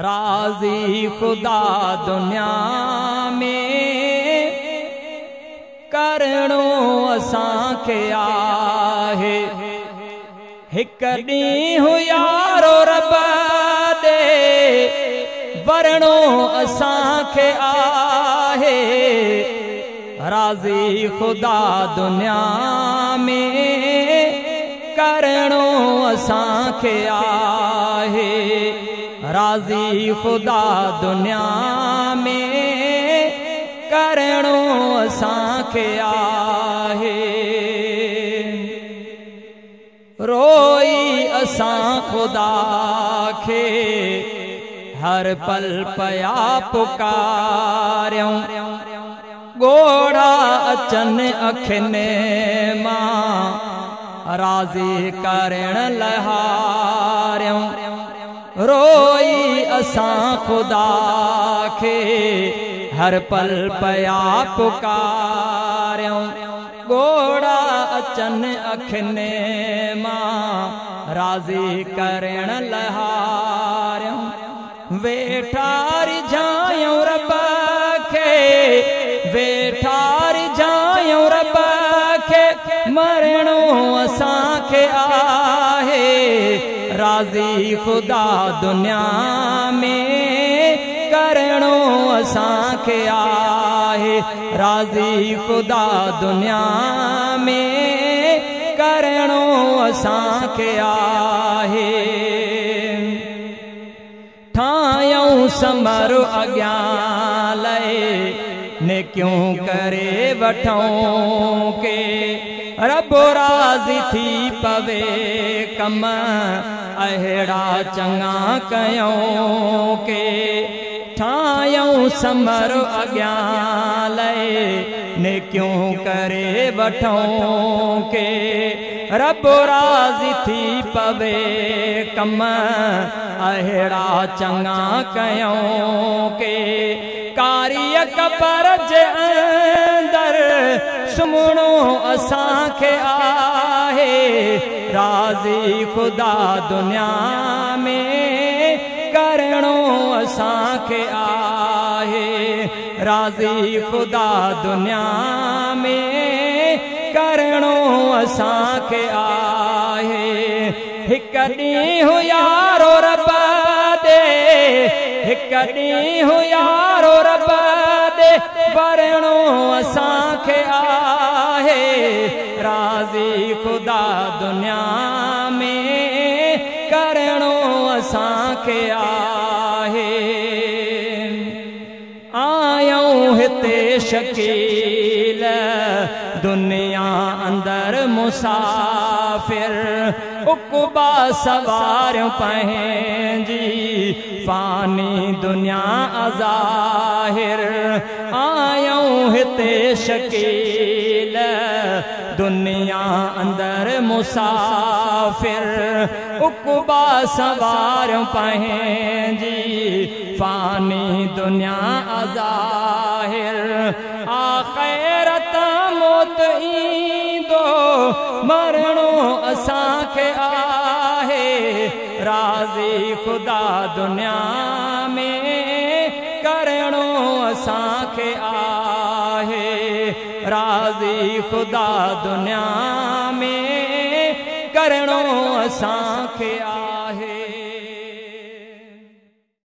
राज़ी खुदा दुनिया में करणो असांखे आहे। हिक ॾींहुं यारो रब ॾे वरणो असांखे आहे। राज़ी खुदा दुनिया में करणो असांखे आहे। राज़ी खुदा दुनिया में करणो असांखे आहे। रोई असां खुदा खे हर पल पया पुकारियूं। ॻोढ़ा अचनि अखियुनि मां राज़ी करण लहारियूं। रोई असां खुदा खे हर पल पया पुकारियूं। ॻोढ़ा अचनि अखियुनि मां राज़ी करण लहारियूं। वेठा रिझायूं रब खे, वेठा रिझायूं रब खे मरणो असांखे आहे। राज़ी खुदा दुनिया में करणो असांखे आहे। राज़ी खुदा दुनिया में करणो असांखे आहे। ठायूं समर अॻियां लए नेकियूं करे वठूं के रब राज़ी थी पवे कम अहिड़ा चङा कयूं के। ठायूं समर अॻियां लए नेकियूं करे वठूं के रब राज़ी थी पवे कम अहिड़ा चङा कयूं के। कारीअ कबर जे अंदर सुम्हणो असांखे आहे। राज़ी खुदा दुनिया में करणो असांखे आहे। राज़ी खुदा दुनिया में करणो असांखे आहे। हिक ॾींहुं यारो रब ॾे, हिक ॾींहुं यारो रब ॾे वरणो असांखे आहे। राज़ी खुदा दुनिया में करणो असांखे आहे। आयूं हिते शकील दुनिया अंदर मुसाफिर। उक़बा सवारियूं पंहिंजी फ़ानी दुनिया अज़ाहिर। आयूं हिते शकील दुनिया अंदर मुसाफिर। उक़बा सवारियूं पंहिंजी फ़ानी दुनिया अज़ाहिर। आख़िरत मौत ईंदो मरणो असांखे आहे। राज़ी खुदा दुनिया में करणो असांखे आहे। राज़ी खुदा दुनिया में करणो असांखे आहे।